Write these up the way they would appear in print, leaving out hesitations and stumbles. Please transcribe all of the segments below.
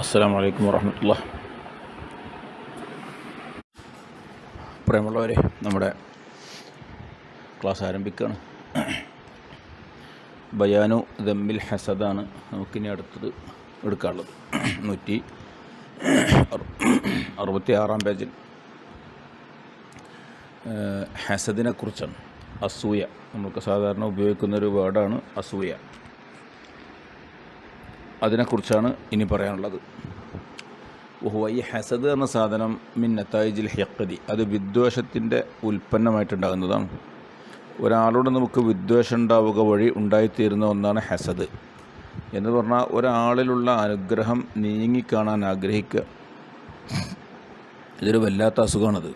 അസ്സലാമു അലൈക്കും വറഹ്മത്തുള്ളാഹി. പ്രിയമുള്ളവരെ, നമ്മുടെ ക്ലാസ് ആരംഭിക്കുകയാണ്. ബയാനു ദമ്മിൽ ഹസദാണ് നമുക്കിനി അടുത്തത് എടുക്കാനുള്ളത്. 166 പേജിൽ ഹസദിനെ കുറിച്ചാണ്. അസൂയ നമുക്ക് സാധാരണ ഉപയോഗിക്കുന്നൊരു വേർഡാണ് അസൂയ. അതിനെക്കുറിച്ചാണ് ഇനി പറയാനുള്ളത്. ഈ ഹസദ് എന്ന സാധനം മിൻ നതായിജിൽ ഹിഖ്ദി, അത് വിദ്വേഷത്തിൻ്റെ ഉൽപ്പന്നമായിട്ടുണ്ടാകുന്നതാണ്. ഒരാളോട് നമുക്ക് വിദ്വേഷം ഉണ്ടാവുക വഴി ഉണ്ടായിത്തീരുന്ന ഒന്നാണ് ഹസദ് എന്ന് പറഞ്ഞാൽ ഒരാളിലുള്ള അനുഗ്രഹം നീങ്ങിക്കാണാൻ ആഗ്രഹിക്കുക. ഇതൊരു വല്ലാത്ത അസുഖമാണത്.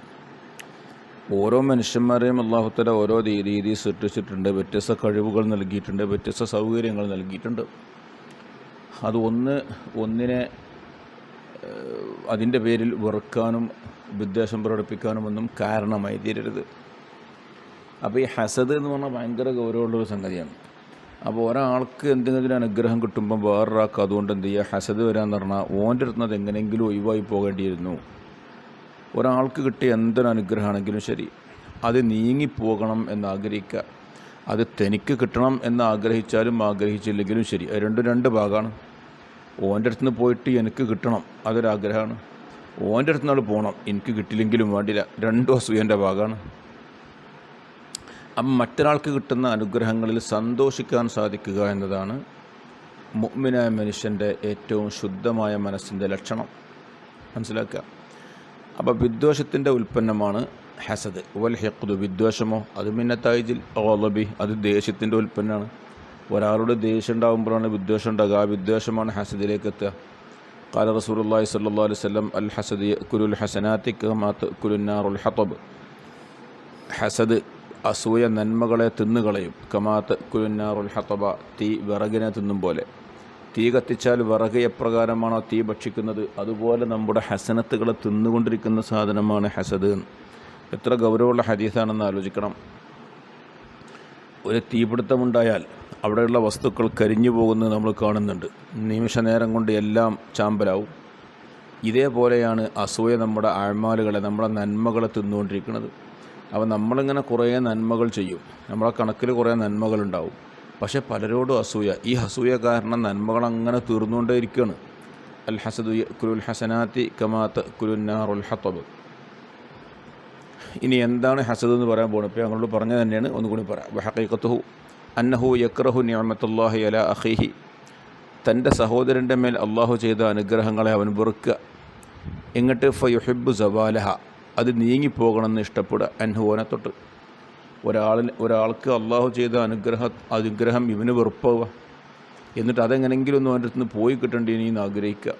ഓരോ മനുഷ്യന്മാരെയും അല്ലാഹു തആല ഓരോ രീതി സൃഷ്ടിച്ചിട്ടുണ്ട്. വ്യത്യസ്ത കഴിവുകൾ നൽകിയിട്ടുണ്ട്, വ്യത്യസ്ത സൗകര്യങ്ങൾ നൽകിയിട്ടുണ്ട്. അത് ഒന്നിനെ അതിൻ്റെ പേരിൽ വെറുക്കാനും വിദ്വേഷം പ്രകടിപ്പിക്കാനുമൊന്നും കാരണമായി തീരരുത്. അപ്പോൾ ഈ ഹസദ് എന്ന് പറഞ്ഞാൽ ഭയങ്കര ഗൗരവമുള്ളൊരു സംഗതിയാണ്. അപ്പോൾ ഒരാൾക്ക് എന്തെങ്കിലും അനുഗ്രഹം കിട്ടുമ്പോൾ വേറൊരാൾക്ക് അതുകൊണ്ട് എന്ത് ചെയ്യുക, ഹസദ് വരാമെന്ന് പറഞ്ഞാൽ ഓൻ്റെ അടുത്ത് അത് എങ്ങനെയെങ്കിലും ഒഴിവായി പോകേണ്ടിയിരുന്നു. ഒരാൾക്ക് കിട്ടിയ എന്തൊരു അനുഗ്രഹമാണെങ്കിലും ശരി, അത് നീങ്ങിപ്പോകണം എന്നാഗ്രഹിക്കുക. അത് തനിക്ക് കിട്ടണം എന്ന് ആഗ്രഹിച്ചാലും ആഗ്രഹിച്ചില്ലെങ്കിലും ശരി, അത് രണ്ട് ഭാഗമാണ്. ഓൻ്റെ അടുത്ത് നിന്ന് പോയിട്ട് എനിക്ക് കിട്ടണം, അതൊരാഗ്രഹമാണ്. ഓൻ്റെ അടുത്ത് നിന്ന് പോകണം, എനിക്ക് കിട്ടില്ലെങ്കിലും വേണ്ടില്ല, രണ്ടും അസൂയൻ്റെ ഭാഗമാണ്. അപ്പം മറ്റൊരാൾക്ക് കിട്ടുന്ന അനുഗ്രഹങ്ങളിൽ സന്തോഷിക്കാൻ സാധിക്കുക എന്നതാണ് മുഅ്മിനായ മനുഷ്യൻ്റെ ഏറ്റവും ശുദ്ധമായ മനസ്സിൻ്റെ ലക്ഷണം. മനസ്സിലാക്കുക. അപ്പോൾ വിദ്വേഷത്തിൻ്റെ ഉൽപ്പന്നമാണ് ഹസദ്. വൽ ഹിഖ്ദു, വിദ്വേഷമോ അത് മിൻ നതായിജിൽ ഗളബി, അത് ദേഷ്യത്തിൻ്റെ ഉൽപ്പന്നമാണ്. ഒരാളോട് ദേഷ്യം ഉണ്ടാകുമ്പോഴാണ് വിദ്വേഷം ഉണ്ടാകുക. ആ വിദ്വേഷമാണ് ഹസദിലേക്ക് എത്തുക. ഖാല റസൂലുള്ളാഹി സ്വല്ലല്ലാഹു അലൈഹി വസല്ലം അൽ ഹസദ് യഅ്കുലുൽ ഹസനാതി കമാ തഅ്കുലുൻ നാറുൽ ഹതബ്. ഹസദ്, അസൂയ, നന്മകളെ തിന്നുകളയും. കമാ തഅ്കുലുൻ നാറുൽ ഹതബ, തീ വിറകിനെ തിന്നും പോലെ. തീ കത്തിച്ചാൽ വിറക് എപ്രകാരമാണോ തീ ഭക്ഷിക്കുന്നത്, അതുപോലെ നമ്മുടെ ഹസനത്തുകളെ തിന്നുകൊണ്ടിരിക്കുന്ന സാധനമാണ് ഹസദ്. എത്ര ഗൗരവമുള്ള ഹദീസാണെന്ന് ആലോചിക്കണം. ഒരു തീപിടുത്തമുണ്ടായാൽ അവിടെയുള്ള വസ്തുക്കൾ കരിഞ്ഞു പോകുന്നത് നമ്മൾ കാണുന്നുണ്ട്. നിമിഷ നേരം കൊണ്ട് എല്ലാം ചാമ്പലാവും. ഇതേപോലെയാണ് അസൂയ നമ്മുടെ അഅ്മാലുകളെ, നമ്മുടെ നന്മകളെ തിന്നുകൊണ്ടിരിക്കുന്നത്. അപ്പോൾ നമ്മളിങ്ങനെ കുറേ നന്മകൾ ചെയ്യും, നമ്മളെ കണക്കിൽ കുറേ നന്മകളുണ്ടാവും. പക്ഷേ പലരോടും അസൂയ. ഈ അസൂയ കാരണം നന്മകൾ അങ്ങനെ തീർന്നുകൊണ്ടേ ഇരിക്കുകയാണ്. അൽ ഹസദു യഅ്കുലുൽ ഹസനാതി കമാ തഅ്കുലുൻ നാറുൽ ഹതബ്. ഇനി എന്താണ് ഹസദ് എന്ന് പറയാൻ പോകുന്നത്? ഇപ്പോൾ ഞങ്ങളോട് പറഞ്ഞത് തന്നെയാണ്, ഒന്നുകൂടി പറയാം. വഹഖീഖത്തുഹു അന്നഹു യക്റഹു നിഅമത്തുല്ലാഹി അലാ അഖീഹി, തൻ്റെ സഹോദരൻ്റെ മേൽ അള്ളാഹു ചെയ്ത അനുഗ്രഹങ്ങളെ അവൻ വെറുക്കുക. എന്നിട്ട് ഫയുഹിബ്ബു സവാലഹ, അത് ഇഷ്ടപ്പെടുക. അൻഹുവനെ തൊട്ട് ഒരാൾക്ക് അള്ളാഹു ചെയ്ത അനുഗ്രഹം ഇവന് വെറുപ്പാവുക. എന്നിട്ട് അതെങ്ങനെങ്കിലും ഒന്നും അവൻ്റെ അടുത്ത് നിന്ന് പോയി കിട്ടേണ്ടിയെന്ന് ആഗ്രഹിക്കുക.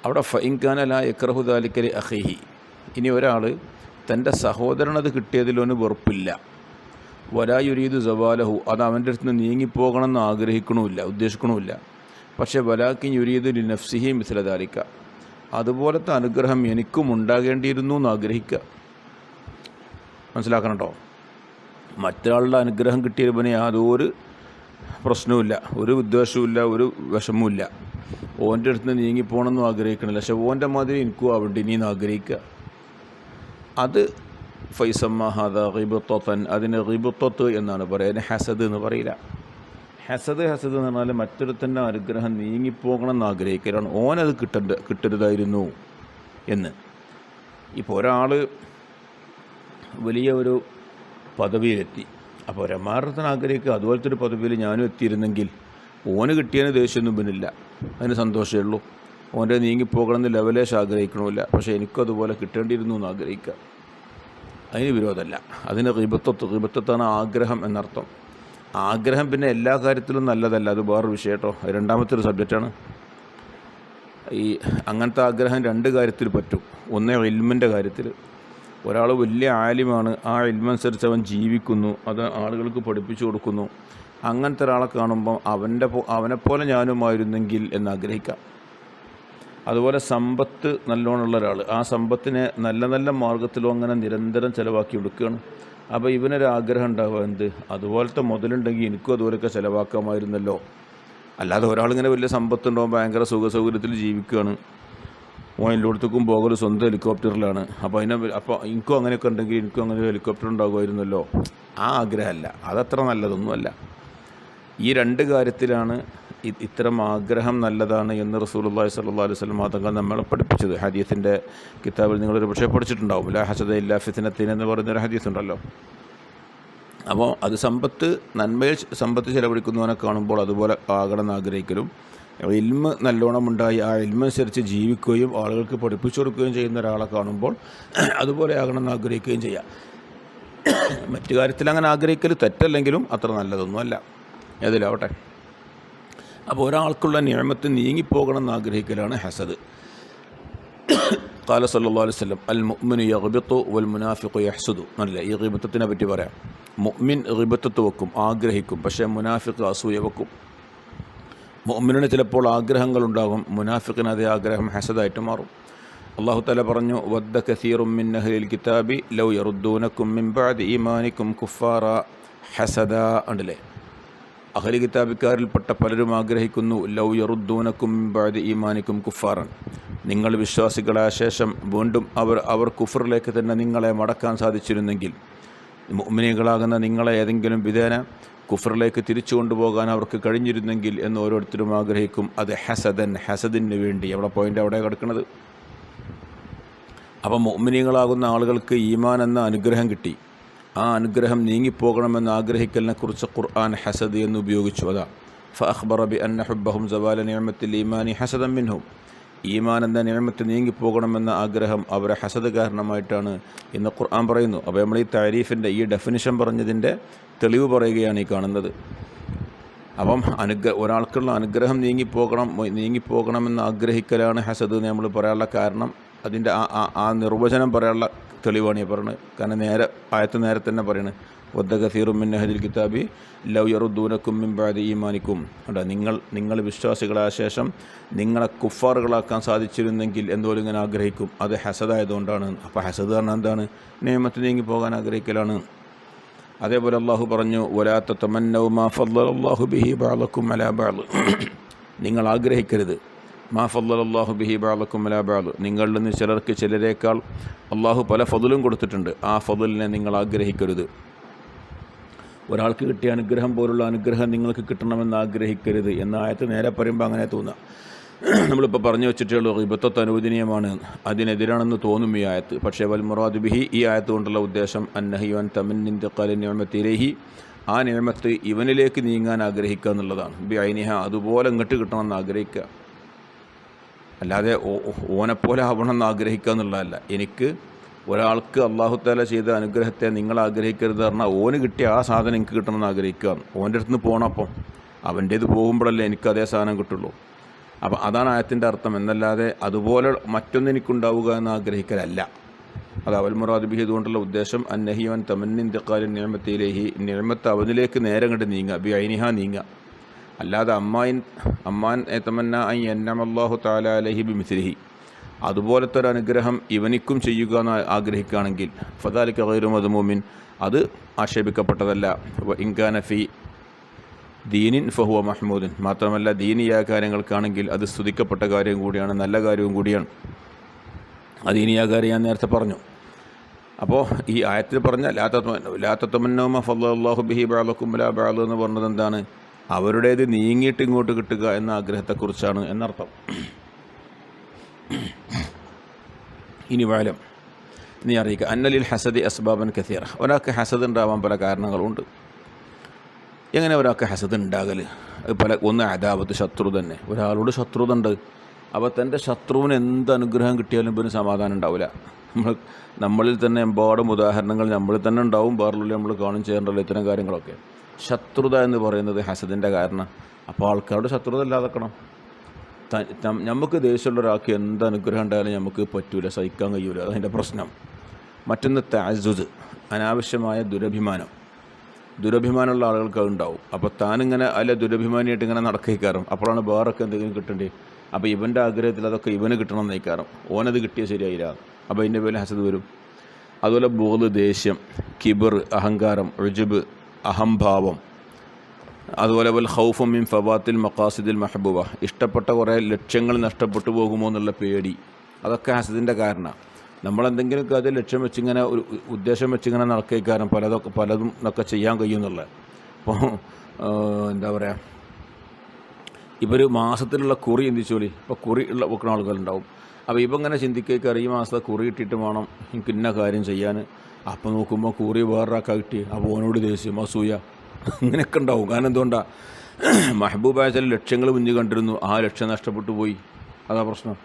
അവിടെ ഫഇൻകാന ലാ യക്റഹു ദാലിക ലി അഖീഹി, ഇനി ഒരാൾ തൻ്റെ സഹോദരനത് കിട്ടിയതിലൊന്ന് വെറുപ്പില്ല. വലാ യുരീദു സവാലഹു, അത് അവൻ്റെ അടുത്ത് നിന്ന് നീങ്ങിപ്പോകണമെന്ന് ആഗ്രഹിക്കണമില്ല, ഉദ്ദേശിക്കണമില്ല. പക്ഷേ വലാകിൻ യുരീദു ലി നഫ്സിഹി മിസ്ല ദാലിക, അതുപോലത്തെ അനുഗ്രഹം എനിക്കും ഉണ്ടാകേണ്ടിയിരുന്നു എന്ന് ആഗ്രഹിക്കുക. മനസ്സിലാക്കണം കേട്ടോ. മറ്റൊരാളുടെ അനുഗ്രഹം കിട്ടിയവന് യാതൊരു പ്രശ്നവുമില്ല, ഒരു വിദ്വേഷവുമില്ല, ഒരു വിഷമവുമില്ല. ഓൻ്റെ അടുത്ത് നിന്ന് നീങ്ങിപ്പോകണമെന്നും ആഗ്രഹിക്കണില്ല. പക്ഷെ ഓൻ്റെ മാതിരി എനിക്കും ആവേണ്ടി ഇനിയെന്ന് ആഗ്രഹിക്കുക. അത് ഫൈസമ്മ ഹാദ ഗിബ്തത്തൻ, അതിന് ഗിബ്തത്ത് എന്നാണ് പറയുക, അതിന് ഹസദ് എന്ന് പറയില്ല. ഹസദ് എന്ന് പറഞ്ഞാൽ മറ്റൊരുത്തൻ്റെ അനുഗ്രഹം നീങ്ങിപ്പോകണമെന്ന് ആഗ്രഹിക്കലാണ്. ഓനത് കിട്ടരുതായിരുന്നു എന്ന്. ഇപ്പോൾ ഒരാൾ വലിയ ഒരു പദവിയിലെത്തി, അപ്പോൾ ഒരമാരത്തിന് ആഗ്രഹിക്കുക അതുപോലത്തെ ഒരു പദവിയിൽ ഞാനും എത്തിയിരുന്നെങ്കിൽ ഓന് കിട്ടിയതിന് ദേഷ്യമൊന്നും പിന്നില്ല, അതിന് സന്തോഷമേ ഉള്ളൂ. ഓൻ്റെ നീങ്ങിപ്പോകണമെന്ന് ലെവലേശ് ആഗ്രഹിക്കണമില്ല. പക്ഷേ എനിക്കും അതുപോലെ കിട്ടേണ്ടിയിരുന്നു എന്ന് ആഗ്രഹിക്കുക, അതിന് വിരോധമല്ല. അതിന് ഗിബത്താണ് ആഗ്രഹം എന്നർത്ഥം. ആഗ്രഹം പിന്നെ എല്ലാ കാര്യത്തിലും നല്ലതല്ല, അത് വേറൊരു വിഷയം കേട്ടോ, അത് രണ്ടാമത്തെ ഒരു സബ്ജക്റ്റാണ്. ഈ അങ്ങനത്തെ ആഗ്രഹം രണ്ട് കാര്യത്തിൽ പറ്റും. ഒന്ന് ഇൽമിൻ്റെ കാര്യത്തിൽ. ഒരാൾ വലിയ ആലിമാണ്, ആ ഇൽമനുസരിച്ച് അവൻ ജീവിക്കുന്നു, അത് ആളുകൾക്ക് പഠിപ്പിച്ചു കൊടുക്കുന്നു. അങ്ങനത്തെ ഒരാളെ കാണുമ്പം അവനെപ്പോലെ ഞാനുമായിരുന്നെങ്കിൽ എന്നാഗ്രഹിക്കാം. അതുപോലെ സമ്പത്ത് നല്ലോണമുള്ള ഒരാൾ, ആ സമ്പത്തിനെ നല്ല മാർഗത്തിലോ അങ്ങനെ നിരന്തരം ചിലവാക്കി കൊടുക്കുകയാണ്. അപ്പോൾ ഇവനൊരാഗ്രഹം ഉണ്ടാവുക, എന്ത് അതുപോലത്തെ മുതലുണ്ടെങ്കിൽ എനിക്കും അതുപോലെയൊക്കെ ചിലവാക്കാമായിരുന്നല്ലോ അല്ലാതെ ഒരാളിങ്ങനെ വലിയ സമ്പത്തുണ്ടാവും, ഭയങ്കര സുഖസൗകര്യത്തിൽ ജീവിക്കുകയാണ്, ഓൻ എല്ലായിടത്തേക്കും പോകൽ സ്വന്തം ഹെലികോപ്റ്ററിലാണ്. അപ്പോൾ എനിക്കും അങ്ങനെയൊക്കെ ഉണ്ടെങ്കിൽ എനിക്കും അങ്ങനെ ഒരു ഹെലികോപ്റ്റർ ഉണ്ടാകുമായിരുന്നല്ലോ, ആ ആഗ്രഹമല്ല, അതത്ര നല്ലതൊന്നുമല്ല. ഈ രണ്ട് കാര്യത്തിലാണ് ഇത്തരം ആഗ്രഹം നല്ലതാണ് എന്ന് റസൂലുള്ളാഹി സ്വല്ലല്ലാഹു അലൈഹി വസല്ലം തങ്ങൾ നമ്മളെ പഠിപ്പിച്ചത്. ഹദീസിൻ്റെ കിതാബിൽ നിങ്ങളൊരു പക്ഷേ പഠിച്ചിട്ടുണ്ടാവും, ലാ ഹസദ ഇല്ലാ ഫിത്നത്തിൻ എന്ന് പറയുന്നൊരു ഹദീസ് ഉണ്ടല്ലോ. അപ്പോൾ അത് നന്മയിൽ സമ്പത്ത് ചെലവഴിക്കുന്നവനെ കാണുമ്പോൾ അതുപോലെ ആകണമെന്ന് ആഗ്രഹിക്കലും, ഇൽമ് നല്ലോണം ഉണ്ടായി ആ ഇൽമനുസരിച്ച് ജീവിക്കുകയും ആളുകൾക്ക് പഠിപ്പിച്ചു കൊടുക്കുകയും ചെയ്യുന്ന ഒരാളെ കാണുമ്പോൾ അതുപോലെ ആകണമെന്ന് ആഗ്രഹിക്കുകയും ചെയ്യാം. മറ്റു കാര്യത്തിൽ അങ്ങനെ ആഗ്രഹിക്കൽ തെറ്റല്ലെങ്കിലും അത്ര നല്ലതൊന്നുമല്ല, ഏതിലാവട്ടെ. അപ്പോൾ ഒരാൾക്കുള്ള നിഅമത്ത് നീങ്ങിപ്പോകണമെന്ന് ആഗ്രഹിക്കലാണ് ഹസദ്. ഖാല സല്ലല്ലാഹു അലൈഹി വസല്ലം അൽ മുഅ്മിനു യഗ്ബിതു വൽ മുനാഫിഖു യഹ്സുദു. നല്ല ഈ ഗിബത്തത്തിനെ പറ്റി പറയാം. മുഅ്മിൻ ഗിബത്തത്ത് വെക്കും, ആഗ്രഹിക്കും, പക്ഷേ മുനാഫിഖ് അസൂയ വെക്കും. മുഅ്മിനിന് ചിലപ്പോൾ ആഗ്രഹങ്ങളുണ്ടാകും, മുനാഫിഖിന് അതേ ആഗ്രഹം ഹസദായിട്ട് മാറും. അല്ലാഹു തആല പറഞ്ഞു, വദ്ദ കസീറും മിൻ അഹ്ലിൽ കിതാബി ലൗ യറുദ്ദൂനകും മിൻ ബഅദി ഈമാനികും കുഫാറ ഹസദാ. ഉണ്ടല്ലേ, അഹ്ലി കിതാബിക്കാരിൽപ്പെട്ട പലരും ആഗ്രഹിക്കുന്നു, ലൗ യറുദ്ദൂനകും മിൻ ബഅദി ഈമാനികും കുഫാറൻ, നിങ്ങൾ വിശ്വാസികളായ ശേഷം വീണ്ടും അവർ കുഫറിലേക്ക് തന്നെ നിങ്ങളെ മടക്കാൻ സാധിച്ചിരുന്നെങ്കിൽ, മുഅ്മിനീകളാകുന്ന നിങ്ങളെ ഏതെങ്കിലും വിധേന കുഫറിലേക്ക് തിരിച്ചു കൊണ്ടുപോകാൻ അവർക്ക് കഴിഞ്ഞിരുന്നെങ്കിൽ എന്ന് ഓരോരുത്തരും ആഗ്രഹിക്കും. അത് ഹസദിന് വേണ്ടി. അവിടെ പോയിൻ്റ് അവിടെ കിടക്കുന്നത്. അപ്പം മുഅ്മിനീകളാകുന്ന ആളുകൾക്ക് ഈമാൻ എന്ന അനുഗ്രഹം കിട്ടി. ആ അനുഗ്രഹം നീങ്ങിപ്പോകണമെന്ന് ആഗ്രഹിക്കലിനെക്കുറിച്ച് ഖുർആൻ ഹസദ് എന്ന് ഉപയോഗിച്ചു. അതാ ഫഅഖ്ബറ ബി അന്ന ഹുബ്ബഹും സവാല നിഅമത്തിൽ ഈമാനി ഹസദൻ മിൻഹും. ഈമാൻ എന്ന നിഅമത്ത് നീങ്ങിപ്പോകണമെന്ന ആഗ്രഹം അവരെ ഹസദ് കാരണമായിട്ടാണ് എന്ന് ഖുർആൻ പറയുന്നു. അപ്പോൾ നമ്മൾ ഈ താരീഫിൻ്റെ ഈ ഡെഫിനിഷൻ പറഞ്ഞതിൻ്റെ തെളിവ് പറയുകയാണ് ഈ കാണുന്നത്. അപ്പം ഒരാൾക്കുള്ള അനുഗ്രഹം നീങ്ങിപ്പോകണമെന്ന് ആഗ്രഹിക്കലാണ് ഹസദ് എന്ന് നമ്മൾ പറയാനുള്ള കാരണം, അതിൻ്റെ ആ നിർവചനം പറയാനുള്ള തെളിവാണ് ഈ പറയുന്നത്. കാരണം ആയത്ത് നേരെ തന്നെ പറയുന്നത്, വദ്ദ കസീറും മിൻ അഹ്ലിൽ കിതാബി ലൗ യറുദ്ദൂനകും മിൻ ബഅദി ഈമാനികും. നിങ്ങൾ വിശ്വാസികളായ ശേഷം നിങ്ങളെ കുഫാറുകളാക്കാൻ സാധിച്ചിരുന്നെങ്കിൽ എന്തോലും ഇങ്ങനെ ആഗ്രഹിക്കും. അത് ഹസദായതുകൊണ്ടാണ്. അപ്പോൾ ഹസദ് പറഞ്ഞാൽ എന്താണ്? നിഅമത്ത് നീങ്ങി പോകാൻ ആഗ്രഹിക്കലാണ്. അതേപോലെ അള്ളാഹു പറഞ്ഞു, വലാ തതമന്നൗ മാ ഫദ്ദലല്ലാഹു ബിഹി ബഅദകും അലാ ബഅദ്. നിങ്ങൾ ആഗ്രഹിക്കരുത്, മാ ഫദ്ദലല്ലാഹു ബിഹി ബഅദകും അലാ ബഅദ്, നിങ്ങളിൽ നിന്ന് ചിലർക്ക് ചിലരേക്കാൾ അള്ളാഹു പല ഫضലും കൊടുത്തിട്ടുണ്ട്, ആ ഫضലിനെ നിങ്ങൾ ആഗ്രഹിക്കരുത്. ഒരാൾക്ക് കിട്ടിയ അനുഗ്രഹം പോലുള്ള അനുഗ്രഹം നിങ്ങൾക്ക് കിട്ടണമെന്ന് ആഗ്രഹിക്കരുത് എന്ന ആയത്ത് നേരെ പറയുമ്പോൾ അങ്ങനെ തോന്നുക. നമ്മളിപ്പോൾ പറഞ്ഞു വെച്ചിട്ടുള്ള ഗിബത്തത്ത് അനുവദനീയമാണ്, അതിനെതിരാണെന്ന് തോന്നും ഈ ആയത്ത്. പക്ഷേ വൽ മുറാദു ബിഹി, ഈ ആയത്ത് കൊണ്ടുള്ള ഉദ്ദേശം അന്നഹി അൻ തമന്നി ഇന്തിഖാലി നിഅമത്തി ഇലൈഹി, ആ നിഅമത്ത് ഇവനിലേക്ക് നീങ്ങാൻ ആഗ്രഹിക്കുക എന്നുള്ളതാണ്. ബി ഐനിഹ, അതുപോലെ ഇങ്ങോട്ട് കിട്ടണമെന്ന് ആഗ്രഹിക്കുക, അല്ലാതെ ഓനെപ്പോലെ ആവണമെന്ന് ആഗ്രഹിക്കുക എന്നുള്ളതല്ല. എനിക്ക് ഒരാൾക്ക് അല്ലാഹു തആല ചെയ്ത അനുഗ്രഹത്തെ നിങ്ങൾ ആഗ്രഹിക്കരുത് പറഞ്ഞാൽ, ഓന് കിട്ടിയ ആ സാധനം എനിക്ക് കിട്ടണമെന്ന് ആഗ്രഹിക്കുക. ഓൻ്റെ അടുത്ത് നിന്ന് പോകണം, അപ്പം അവൻ്റേത് പോകുമ്പോഴല്ലേ എനിക്ക് അതേ സാധനം കിട്ടുള്ളൂ. അപ്പം അതാണ് ആയത്തിൻ്റെ അർത്ഥം, എന്നല്ലാതെ അതുപോലെ മറ്റൊന്ന് എനിക്കുണ്ടാവുക എന്ന് ആഗ്രഹിക്കലല്ല. അത് അവൽ മുറാദ് ബിഹി കൊണ്ടുള്ള ഉദ്ദേശം അന്നഹി അൻ തമന്നി ഇന്തിഖാലി നിഅമത്തി ഇലൈഹി, നിഅമത്ത് അവനിലേക്ക് നേരെ കണ്ട് നീങ്ങുക, ബി ഐനിഹ നീങ്ങുക. അല്ലാതെ അമ്മാൻ തമന്ന അൻ യന്നമല്ലാഹു തആല അലൈഹി ബിമിസ്ലിഹി, അതുപോലത്തെ ഒരു അനുഗ്രഹം ഇവനിക്കും ചെയ്യുക എന്ന് ആഗ്രഹിക്കുകയാണെങ്കിൽ ഫദാലിക ഗൈറു മദ്മൂമിൻ, അത് ആക്ഷേപിക്കപ്പെട്ടതല്ല. ഇൻകാന ഫി ദീനിൻ ഫഹുവ മഹ്മൂദൻ, മാത്രമല്ല ദീനിയായ കാര്യങ്ങൾക്കാണെങ്കിൽ അത് സ്തുതിക്കപ്പെട്ട കാര്യം കൂടിയാണ്, നല്ല കാര്യവും കൂടിയാണ്. ആ ദീനിയായ കാര്യം ഞാൻ നേരത്തെ പറഞ്ഞു. അപ്പോൾ ഈ ആയത്തിൽ പറഞ്ഞ ലാ തതമന്നൗ മാ ഫദ്ദലല്ലാഹു ബിഹി ബഅദകും അലാ ബഅദ് എന്ന് പറഞ്ഞത് എന്താണ്? അവരുടേത് നീങ്ങിയിട്ട് ഇങ്ങോട്ട് കിട്ടുക എന്ന ആഗ്രഹത്തെക്കുറിച്ചാണ് എന്നർത്ഥം. ഇനി വാലം, നീ അറിയിക്കുക, അന്നലിൽ ഹസദി അസ്ബാബൻ കസീറ, ഒരാൾക്ക് ഹസദ് ഉണ്ടാവാൻ പല കാരണങ്ങളുണ്ട്. എങ്ങനെ ഒരാൾക്ക് ഹസദ് ഉണ്ടാകൽ? ഒന്ന് അദാവത്ത്, ശത്രു തന്നെ. ഒരാളോട് ശത്രുത ഉണ്ട്, അപ്പോൾ തൻ്റെ ശത്രുവിന് എന്ത് അനുഗ്രഹം കിട്ടിയാലും ഇവന് സമാധാനം ഉണ്ടാവില്ല. നമ്മളിൽ തന്നെ എമ്പാടും ഉദാഹരണങ്ങൾ നമ്മളിൽ തന്നെ ഉണ്ടാവും, വേറുള്ളിൽ നമ്മൾ കാണും ചെയ്യേണ്ടല്ലോ ഇത്തരം കാര്യങ്ങളൊക്കെ. ശത്രുത എന്ന് പറയുന്നത് ഹസദിൻ്റെ കാരണം. അപ്പോൾ ആൾക്കാരുടെ ശത്രുത ഇല്ലാതാക്കണം. നമുക്ക് ദേഷ്യമുള്ള ഒരാൾക്ക് എന്ത് അനുഗ്രഹം ഉണ്ടായാലും നമുക്ക് പറ്റൂല, സഹിക്കാൻ കഴിയൂല, അതിൻ്റെ പ്രശ്നം. മറ്റൊന്ന് തഅസ്സുദ്, അനാവശ്യമായ ദുരഭിമാനമുള്ള ആളുകൾക്ക് അതുണ്ടാവും. അപ്പോൾ താനിങ്ങനെ ദുരഭിമാനിയായിട്ട് ഇങ്ങനെ നടക്കാറും, അപ്പോഴാണ് വേറൊക്കെ എന്തെങ്കിലും കിട്ടേണ്ടത്. അപ്പോൾ ഇവൻ്റെ ആഗ്രഹത്തിൽ അതൊക്കെ ഇവന് കിട്ടണം എന്ന് നയിക്കാറും, ഓനത് കിട്ടിയാൽ ശരിയായില്ല, അപ്പോൾ അതിൻ്റെ പേരിൽ ഹസദ് വരും. അതുപോലെ ബുഗ്ദ്, ദേഷ്യം, കിബർ, അഹങ്കാരം, ഉജ്ബ്, അഹംഭാവം, അതുപോലെ വൽ ഖൗഫു മിൻ ഫവാത്തിൽ മഖാസിദിൽ മെഹബൂബ, ഇഷ്ടപ്പെട്ട കുറേ ലക്ഷ്യങ്ങൾ നഷ്ടപ്പെട്ടു പോകുമോ എന്നുള്ള പേടി, അതൊക്കെ ഹസദിൻ്റെ കാരണമാണ്. നമ്മളെന്തെങ്കിലുമൊക്കെ അത് ലക്ഷ്യം വെച്ചിങ്ങനെ ഒരു ഉദ്ദേശം വെച്ചിങ്ങനെ നടക്കേക്കാരം പലതും ഒക്കെ ചെയ്യാൻ കഴിയുമെന്നുള്ളത്. അപ്പോൾ എന്താ പറയുക, ഇപ്പോൾ ഒരു മാസത്തിലുള്ള കുറി ചിന്തിച്ചോളി. ഇപ്പോൾ കുറി വെക്കുന്ന ആളുകളുണ്ടാവും. അപ്പോൾ ഇപ്പം ഇങ്ങനെ ചിന്തിക്കേക്കാറ് ഈ മാസത്തെ കുറി ഇട്ടിട്ട് വേണം എനിക്ക് ഇന്ന കാര്യം ചെയ്യാൻ. അപ്പം നോക്കുമ്പോൾ കുറി വേറൊരാൾക്കാ കിട്ടി, അപ്പോൾ ഓനോട് ദേഷ്യം, അസൂയ, ഇങ്ങനെയൊക്കെ ഉണ്ടാവും. കാരണം എന്തുകൊണ്ടാണ്? മെഹബൂബായ ചില ലക്ഷ്യങ്ങൾ മുന്നിൽ കണ്ടിരുന്നു, ആ ലക്ഷ്യം നഷ്ടപ്പെട്ടു പോയി, അതാ പ്രശ്നം.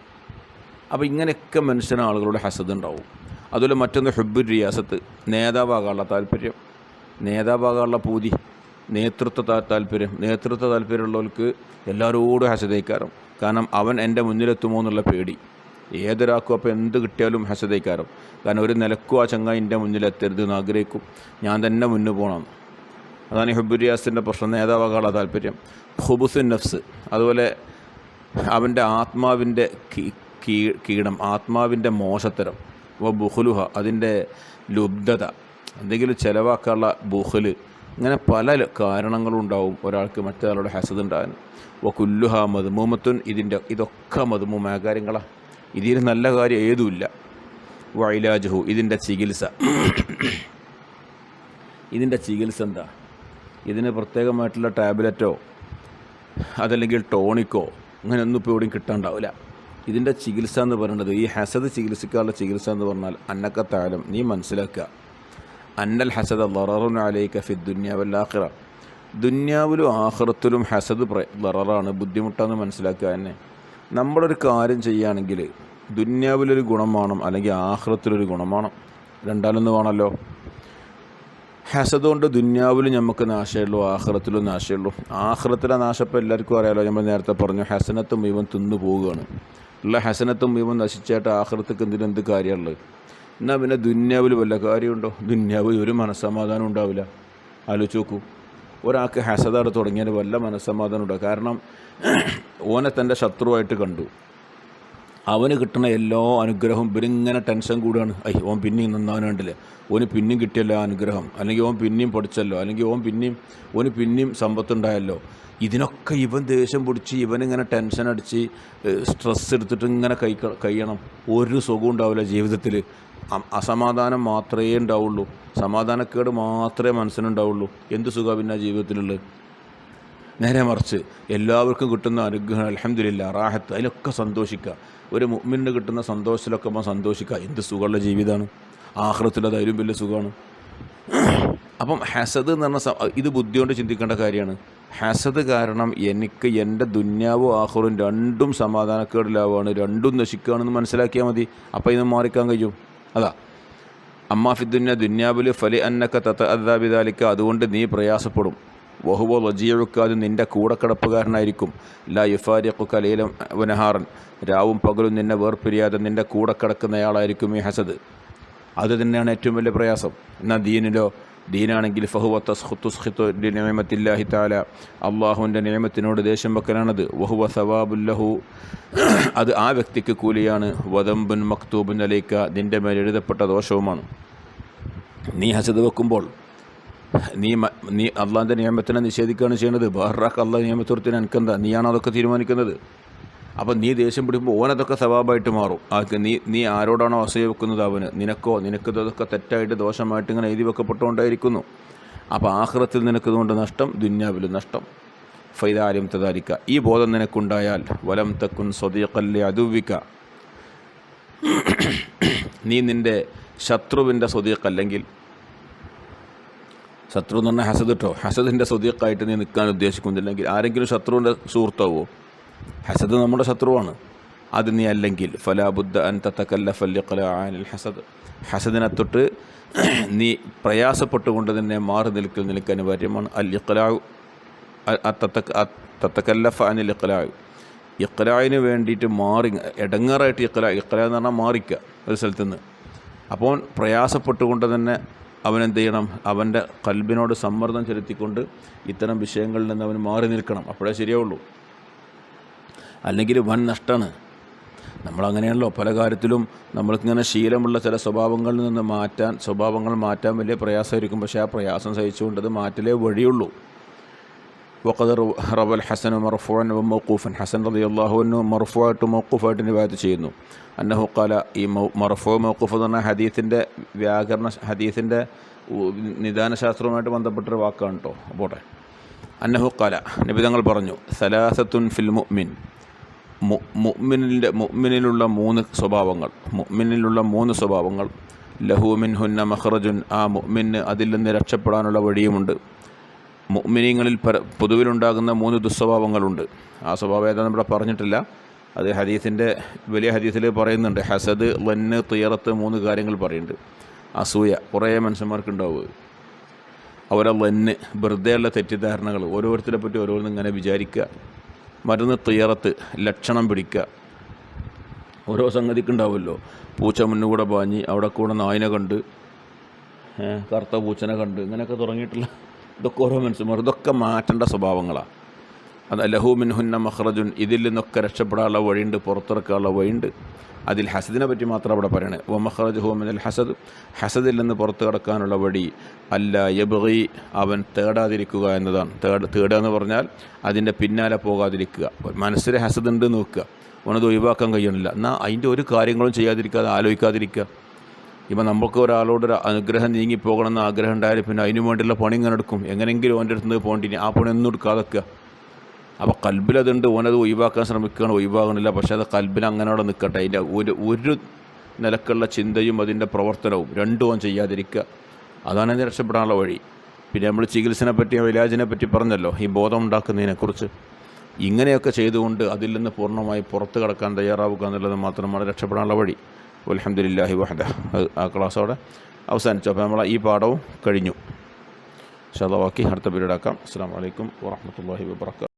അപ്പോൾ ഇങ്ങനെയൊക്കെ മനുഷ്യന് ആളുകളുടെ ഹസദ് ഉണ്ടാവും. അതുപോലെ മറ്റൊന്ന് ഹുബ്ബുർ റിയാസത്ത്, നേതാവാകാനുള്ള താല്പര്യം, നേതാവാകാനുള്ള പൂതി, നേതൃത്വ താല്പര്യമുള്ളവർക്ക് എല്ലാവരോടും ഹസദൈക്കാരം. കാരണം അവൻ എൻ്റെ മുന്നിലെത്തുമോ എന്നുള്ള പേടി. ഏതൊരാൾക്കും അപ്പോൾ എന്ത് കിട്ടിയാലും ഹസദൈക്കാരം. കാരണം ഒരു നിലക്കും ആ ചങ്ങായി എൻ്റെ മുന്നിലെത്തരുത് എന്ന് ആഗ്രഹിക്കും, ഞാൻ തന്നെ മുന്നിൽ പോകണം. അതാണ് ഈ ഹുബ്ബുർ റിയാസിൻ്റെ പ്രശ്നം, നേതാവാകാനുള്ള താല്പര്യം. ഹുബുസുൻ നഫ്സ്, അതുപോലെ അവൻ്റെ ആത്മാവിൻ്റെ കീടം, ആത്മാവിൻ്റെ മോശത്തരം. ബുഖുലുഹ, അതിൻ്റെ ലുബ്ധത, എന്തെങ്കിലും ചിലവാക്കാനുള്ള ബുഖല്. ഇങ്ങനെ പല കാരണങ്ങളുണ്ടാവും ഒരാൾക്ക് മറ്റൊരാളുടെ ഹസദ് ഉണ്ടാകാൻ. കുല്ലുഹ മദ്മൂമത്തുൻ, ഇതൊക്കെ മദ്മൂമായ കാര്യങ്ങളാണ്. ഇതിന് നല്ല കാര്യം ഏതുമില്ല. വൈലാജുഹു, ഇതിൻ്റെ ചികിത്സ എന്താ? ഇതിന് പ്രത്യേകമായിട്ടുള്ള ടാബ്ലറ്റോ അതല്ലെങ്കിൽ ടോണിക്കോ അങ്ങനെയൊന്നും ഇപ്പോൾ എവിടെയും കിട്ടാണ്ടാവില്ല. ഇതിൻ്റെ ചികിത്സ എന്ന് പറയുന്നത്, ഈ ഹസദ് ചികിത്സിക്കാനുള്ള ചികിത്സ എന്ന് പറഞ്ഞാൽ അന്നക്കത്തായാലും നീ മനസ്സിലാക്കുക, അന്നൽ ഹസദ ലററുൻ അലൈക ഫി ദുനിയ വൽ ആഖിറ, ദുന്യാവിലും ആഖിറത്തിലും ഹസദ് ലററാണ്, ബുദ്ധിമുട്ടാണെന്ന് മനസ്സിലാക്കുക തന്നെ. നമ്മളൊരു കാര്യം ചെയ്യുകയാണെങ്കിൽ ദുന്യാവിലൊരു ഗുണം വേണം, അല്ലെങ്കിൽ ആഖിറത്തിലൊരു ഗുണം വേണം, രണ്ടാലൊന്ന് വേണമല്ലോ. ഹസദ് കൊണ്ട് ദുന്യാവിലും നമുക്ക് നാശമുള്ളൂ, ആഖിറത്തിലും നാശമുള്ളൂ. ആഖിറത്തിലെ നാശപ്പം എല്ലാവർക്കും അറിയാമല്ലോ, നമ്മൾ നേരത്തെ പറഞ്ഞു, ഹസനത്തും മുഴുവൻ തിന്നു പോവുകയാണ്. ഉള്ള ഹസനത്തും മുഴുവൻ നശിച്ചായിട്ട് ആഖിറത്തേക്ക് എന്ത് കാര്യമുള്ളത്? എന്നാൽ പിന്നെ ദുന്യാവിൽ വല്ല കാര്യമുണ്ടോ? ദുന്യാവിൽ ഒരു മനസ്സമാധാനം ഉണ്ടാവില്ല. ആലോചിച്ച് നോക്കൂ, ഒരാൾക്ക് ഹസദാട് തുടങ്ങിയാൽ വല്ല മനസ്സമാധാനം ഉണ്ടാവും. കാരണം ഓനെ തൻ്റെ ശത്രുവായിട്ട് കണ്ടു, അവന് കിട്ടുന്ന എല്ലാ അനുഗ്രഹവും ഇവരിങ്ങനെ ടെൻഷൻ കൂടുകയാണ്. ഓൻ പിന്നെയും നന്നാവാണ്ടില്ലേ, ഓന് പിന്നെയും കിട്ടിയല്ലോ ആ അനുഗ്രഹം, അല്ലെങ്കിൽ ഓൻ പിന്നെയും പഠിച്ചല്ലോ, അല്ലെങ്കിൽ ഓന് പിന്നെയും സമ്പത്തുണ്ടായല്ലോ. ഇതിനൊക്കെ ഇവൻ ദേഷ്യം പിടിച്ച് ഇവനിങ്ങനെ ടെൻഷൻ അടിച്ച് സ്ട്രെസ് എടുത്തിട്ട് ഇങ്ങനെ കഴിയണം. ഒരു സുഖം ഉണ്ടാവില്ല ജീവിതത്തിൽ. അസമാധാനം മാത്രമേ ഉണ്ടാവുള്ളൂ, സമാധാനക്കേട് മാത്രമേ മനസ്സിനുണ്ടാവുള്ളൂ. എന്ത് സുഖമാണ് പിന്നെ ജീവിതത്തിലുള്ളത്? നേരെ മറിച്ച് എല്ലാവർക്കും കിട്ടുന്ന അനുഗ്രഹം അൽഹംദുലില്ലാ, റാഹത്ത്, അതിലൊക്കെ സന്തോഷിക്കുക. ഒരു മുഅ്മിനിന് കിട്ടുന്ന സന്തോഷത്തിലൊക്കെ നമ്മൾ സന്തോഷിക്കുക. എന്ത് സുഖമുള്ള ജീവിതമാണ്, ആഖിറത്തിൽ അതിലും വലിയ സുഖമാണ്. അപ്പം ഹസദ് എന്ന് പറഞ്ഞാൽ ഇത് ബുദ്ധി കൊണ്ട് ചിന്തിക്കേണ്ട കാര്യമാണ്. ഹസദ് കാരണം എനിക്ക് എൻ്റെ ദുന്യാവും ആഖിറും രണ്ടും സമാധാനക്കേടിലാവുകയാണ്, രണ്ടും നശിക്കുകയാണെന്ന് മനസ്സിലാക്കിയാൽ മതി. അപ്പോൾ ഇത് മാറിക്കാൻ കഴിയും. അതാ അമ്മാ ഫി ദുന്യാവിൽ ഫലി അന്നക്ക തതഅദ്ദാ ബിദാലിക, അതുകൊണ്ട് നീ പ്രയാസപ്പെടും. വഹുവ റജീഉക, അത് നിൻ്റെ കൂടെ കിടപ്പുകാരനായിരിക്കും. ലാ യുഫാരിഖുക ലൈലൻ വനഹാറൻ, രാവും പകലും നിന്നെ വേർപിരിയാതെ നിൻ്റെ കൂടെ കിടക്കുന്നയാളായിരിക്കും ഈ ഹസദ്. അത് തന്നെയാണ് ഏറ്റവും വലിയ പ്രയാസം. എന്നാൽ ദീനാണെങ്കിൽ ഫഹുവ തുസ്ഖിതു ലിനിഅമത്തില്ലാഹി തആല, അള്ളാഹുവിൻ്റെ നിഅമത്തിനോട് ദേഷ്യം വെക്കലാണത്. വഹുവ സവാബുല്ലഹു, അത് ആ വ്യക്തിക്ക് കൂലിയാണ്. വദംബുൻ മക്തൂബുൻ അലൈക, നിൻ്റെ മേൽ എഴുതപ്പെട്ട ദോഷവുമാണ്. നീ ഹസദ് വെക്കുമ്പോൾ നീ അള്ളാഹിൻ്റെ നിയമത്തിനെ നിഷേധിക്കുകയാണ് ചെയ്യുന്നത്. വേറൊരാൾക്ക് അള്ളാഹ് നിയമത്തോടത്തിന് എനിക്കെന്താ? നീയാണ് അതൊക്കെ തീരുമാനിക്കുന്നത്. അപ്പം നീ ദേഷ്യം പിടിക്കുമ്പോൾ ഓനതൊക്കെ സവാബായിട്ട് മാറും. നീ ആരോടാണോ അസൂയ വെക്കുന്നത് അവന്, നിനക്കിതൊക്കെ തെറ്റായിട്ട് ദോഷമായിട്ട് ഇങ്ങനെ എഴുതി വെക്കപ്പെട്ടുകൊണ്ടായിരിക്കുന്നു. അപ്പോൾ ആഖിറത്തിൽ നിനക്കിതുകൊണ്ട് നഷ്ടം, ദുന്യാവിലും നഷ്ടം. ഫൈദാലിം തദാലിക, ഈ ബോധം നിനക്കുണ്ടായാൽ വലം തക്കുൻ സ്വദീഖൻ ലി അദുവിക, നീ നിൻ്റെ ശത്രുവിൻ്റെ സ്വദീഖ് അല്ലെങ്കിൽ, ശത്രു എന്ന് പറഞ്ഞാൽ ഹസദ് കേട്ടോ, ഹസദിൻ്റെ സ്വദീഖായിട്ട് നീ നിൽക്കാൻ ഉദ്ദേശിക്കുന്നില്ലെങ്കിൽ, ആരെങ്കിലും ശത്രുവിൻ്റെ സുഹൃത്താവോ? ഹസദ് നമ്മുടെ ശത്രുവാണ്. അത് നീ അല്ലെങ്കിൽ ഫലാബുദ്ദ അൻ തതകല്ലഫ ലിഖ്ലാഅ അനിൽ ഹസദ്, ഹസദിനെ തൊട്ട് നീ പ്രയാസപ്പെട്ടുകൊണ്ട് തന്നെ മാറി നിൽക്ക് അനിവാര്യമാണ്. അൽ ഇഖ്ലാഉ തതകല്ലഫ അനിൽ ഇഖ്ലാഅ, ഇഖ്ലാഇന് വേണ്ടിയിട്ട് മാറി എടങ്ങേറായിട്ട് ഇഖ്ലാ എന്ന് പറഞ്ഞാൽ മാറിക്കുക ഒരു സ്ഥലത്ത് നിന്ന്. അപ്പോൾ പ്രയാസപ്പെട്ടുകൊണ്ട് തന്നെ അവനെന്ത് ചെയ്യണം? അവൻ്റെ ഖൽബിനോട് സമ്മർദ്ദം ചെലുത്തിക്കൊണ്ട് ഇത്തരം വിഷയങ്ങളിൽ നിന്ന് അവൻ മാറി നിൽക്കണം. അപ്പോഴേ ശരിയാവുള്ളൂ. അല്ലെങ്കിൽ വൻ നഷ്ടമാണ്. നമ്മളങ്ങനെയാണല്ലോ പല കാര്യത്തിലും നമ്മൾക്കിങ്ങനെ ശീലമുള്ള ചില സ്വഭാവങ്ങളിൽ നിന്ന് സ്വഭാവങ്ങൾ മാറ്റാൻ വലിയ പ്രയാസമായിരിക്കും. പക്ഷേ ആ പ്രയാസം സഹിച്ചുകൊണ്ട് അത് മാറ്റലേ വഴിയുള്ളൂ. വഖദ് റവൽ ഹസൻ മർഫൂഅൻ വ മൗഖൂഫൻ. ഹസൻ റളിയല്ലാഹു അൻഹു മർഫൂആയിട്ട് മൗഖൂഫായിട്ട് റിവായത്ത് ചെയ്യുന്നു. അന്നഹു ഖാല, ഈ മർഫൂ മൗഖൂഫ് എന്ന് പറഞ്ഞാൽ ഹദീസിൻ്റെ നിദാനശാസ്ത്രവുമായിട്ട് ബന്ധപ്പെട്ടൊരു വാക്കാണ് കേട്ടോ. പോട്ടെ. അന്നഹു ഖാല, നബി തങ്ങൾ പറഞ്ഞു, സലാസത്തുൻ ഫിൽ മുഅ്മിൻ, മുഅ്മിനിലുള്ള മൂന്ന് സ്വഭാവങ്ങൾ, ലഹു മിൻഹുന്ന മഖ്റജുൻ, ആ മുഅ്മിന് അതിൽ നിന്ന് രക്ഷപ്പെടാനുള്ള വഴിയുമുണ്ട്. മുഅ്മിനീങ്ങളിൽ പൊതുവിലുണ്ടാകുന്ന 3 ദുസ്വഭാവങ്ങളുണ്ട്. ആ സ്വഭാവം ഏതാ നമ്മുടെ പറഞ്ഞിട്ടില്ല. അത് വലിയ ഹദീസിൽ പറയുന്നുണ്ട്. ഹസദ്, ലന്ന്, തിയറത്ത് 3 കാര്യങ്ങൾ പറയുന്നുണ്ട്. അസൂയ കുറേ മനുഷ്യന്മാർക്കുണ്ടാവുക. അവരെ ലന്ന്, വെറുതെയുള്ള തെറ്റിദ്ധാരണകൾ, ഓരോരുത്തരെ പറ്റി ഓരോന്നും ഇങ്ങനെ വിചാരിക്കുക. മറ്റൊന്ന് തിയറത്ത്, ലക്ഷണം പിടിക്കുക. ഓരോ സംഗതിക്കുണ്ടാവുമല്ലോ. പൂച്ച മുന്നുകൂടെ പാഞ്ഞ്, അവിടെ കൂടെ നായിനെ കണ്ട്, കറുത്ത പൂച്ചനെ കണ്ട്, ഇങ്ങനെയൊക്കെ തുടങ്ങിയിട്ടുള്ള ഇതൊക്കെ ഓരോ മനുഷ്യന്മാർ, ഇതൊക്കെ മാറ്റേണ്ട സ്വഭാവങ്ങളാണ്. അത് ലഹു മിൻഹുന്ന മഖ്റജുൻ, ഇതിൽ നിന്നൊക്കെ രക്ഷപ്പെടാനുള്ള വഴിയുണ്ട്, പുറത്തിറക്കാനുള്ള വഴിയുണ്ട്. അതിൽ ഹസദിനെ പറ്റി മാത്രം അവിടെ പറയണേ. വ മഖ്റജുഹു മിനൽ ഹസദ്, ഹസദിൽ നിന്ന് പുറത്ത് കടക്കാനുള്ള വഴി അല്ല യബ്ഗി, അവൻ തേടാതിരിക്കുക എന്നതാണ്. തേടുക എന്ന് പറഞ്ഞാൽ അതിൻ്റെ പിന്നാലെ പോകാതിരിക്കുക. മനസ്സിൽ ഹസദ് ഉണ്ട് നോക്കുക, അവനത് ഒഴിവാക്കാൻ കഴിയണില്ല, എന്നാൽ അതിൻ്റെ ഒരു കാര്യങ്ങളും ചെയ്യാതിരിക്കാതെ ആലോചിക്കാതിരിക്കുക. ഇപ്പം നമുക്ക് ഒരാളോടൊരു അനുഗ്രഹം നീങ്ങിപ്പോകണമെന്ന് ആഗ്രഹം ഉണ്ടായാലും പിന്നെ അതിനു വേണ്ടിയുള്ള പണി ഇങ്ങനെ എടുക്കും. എങ്ങനെയെങ്കിലും ഓൻ്റെ അടുത്ത് നിന്ന് പോകേണ്ടി, ആ പണി ഒന്നും എടുക്കാതെക്കുക. അപ്പോൾ കൽബിലതുണ്ട്, ഓനത് ഒഴിവാക്കാൻ ശ്രമിക്കുകയാണ്, ഒഴിവാകണില്ല. പക്ഷേ അത് കൽബിൽ അങ്ങനെ അവിടെ നിൽക്കട്ടെ. അതിൻ്റെ ഒരു നിലക്കുള്ള ചിന്തയും അതിൻ്റെ പ്രവർത്തനവും രണ്ടും ഓൻ ചെയ്യാതിരിക്കുക. അതാണ് അതിന് രക്ഷപ്പെടാനുള്ള വഴി. പിന്നെ നമ്മൾ ചികിത്സനെ പറ്റി, ഇലാജിനെ പറ്റി പറഞ്ഞല്ലോ, ഈ ബോധം ഉണ്ടാക്കുന്നതിനെക്കുറിച്ച്. ഇങ്ങനെയൊക്കെ ചെയ്തുകൊണ്ട് അതിൽ നിന്ന് പൂർണ്ണമായി പുറത്ത് കടക്കാൻ തയ്യാറാവുക എന്നുള്ളത് മാത്രമാണ് രക്ഷപ്പെടാനുള്ള വഴി. അൽഹംദുലില്ലാഹി വഹദ. ആ ക്ലാസ്സോടെ അവസാനിച്ചു. അപ്പോൾ നമ്മൾ ഈ പാഠവും കഴിഞ്ഞു. ഇൻഷാ അല്ലാഹ് ബാക്കി അടുത്ത പീരീഡ് ആക്കാം. അസ്സലാമു അലൈക്കും വറഹ്മത്തുള്ളാഹി വബറകാതുഹു.